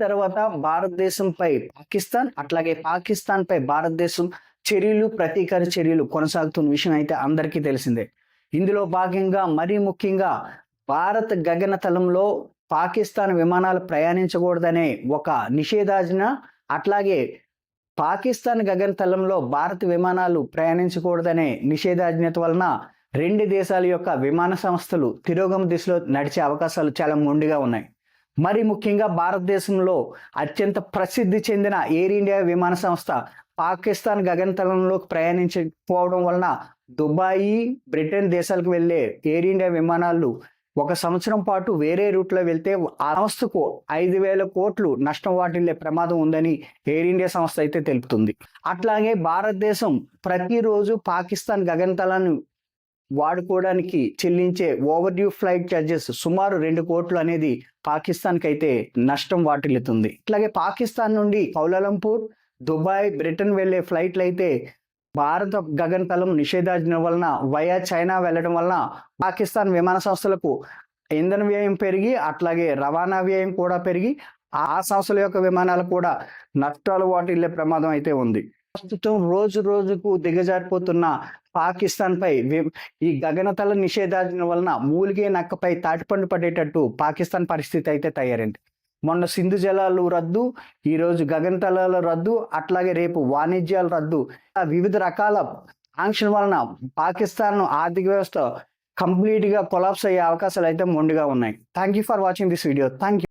తర్వాత భారతదేశంపై పాకిస్తాన్, అట్లాగే పాకిస్తాన్‌పై భారతదేశం చర్యలు, ప్రతీకార చర్యలు కొనసాగుతున్న విషయం అయితే అందరికీ తెలిసిందే. ఇందులో భాగంగా మరీ ముఖ్యంగా భారత గగనతలంలో పాకిస్తాన్ విమానాలు ప్రయాణించకూడదనే ఒక నిషేధాజ్ఞ, అట్లాగే పాకిస్తాన్ గగనతలంలో భారత విమానాలు ప్రయాణించకూడదనే నిషేధాజ్ఞత వలన 2 దేశాల యొక్క విమాన సంస్థలు తిరోగమన దిశలో నడిచే అవకాశాలు చాలా మొండిగా ఉన్నాయి. మరి ముఖ్యంగా భారతదేశంలో అత్యంత ప్రసిద్ధి చెందిన ఎయిర్ ఇండియా విమాన సంస్థ పాకిస్తాన్ గగనతలంలోకి ప్రయాణించకపోవడం వలన దుబాయి, బ్రిటన్ దేశాలకు వెళ్ళే ఎయిర్ ఇండియా విమానాలు 1 సంవత్సరం పాటు వేరే రూట్లో వెళ్తే ఆ సంస్థకు 5,000 కోట్లు నష్టం వాటిల్లే ప్రమాదం ఉందని ఎయిర్ ఇండియా సంస్థ అయితే తెలుపుతుంది. అట్లాగే భారతదేశం ప్రతిరోజు పాకిస్తాన్ గగనతలాన్ని వాడుకోవడానికి చెల్లించే ఓవర్ డ్యూ ఫ్లైట్ ఛార్జెస్ సుమారు 2 కోట్లు అనేది పాకిస్తాన్కి అయితే నష్టం వాటిల్లుతుంది. అట్లాగే పాకిస్తాన్ నుండి కౌలాలంపూర్, దుబాయ్, బ్రిటన్ వెళ్ళే ఫ్లైట్లు అయితే భారత గగనతలం నిషేధాజ్ఞ వలన వయా చైనా వెళ్ళడం వలన పాకిస్తాన్ విమాన సంస్థలకు ఇంధన వ్యయం పెరిగి, అట్లాగే రవాణా వ్యయం కూడా పెరిగి ఆ సంస్థల యొక్క విమానాలు కూడా నష్టాలు వాటిల్లే ప్రమాదం అయితే ఉంది. ప్రస్తుతం రోజు రోజుకు దిగజారిపోతున్న పాకిస్తాన్పై ఈ గగనతల నిషేధాజ్ఞ వలన మూలిగే నక్కపై తాటిపండు పడేటట్టు పాకిస్తాన్ పరిస్థితి అయితే తయారైంది. మొన్న సింధు జలాలు రద్దు, ఈరోజు గగనతలాల రద్దు, అట్లాగే రేపు వాణిజ్యాల రద్దు, వివిధ రకాల ఆంక్షల వలన పాకిస్తాన్ ఆర్థిక వ్యవస్థ కంప్లీట్గా కొలాప్స్ అయ్యే అవకాశాలు అయితే మొండిగా ఉన్నాయి. Thank you for watching this video. Thank you.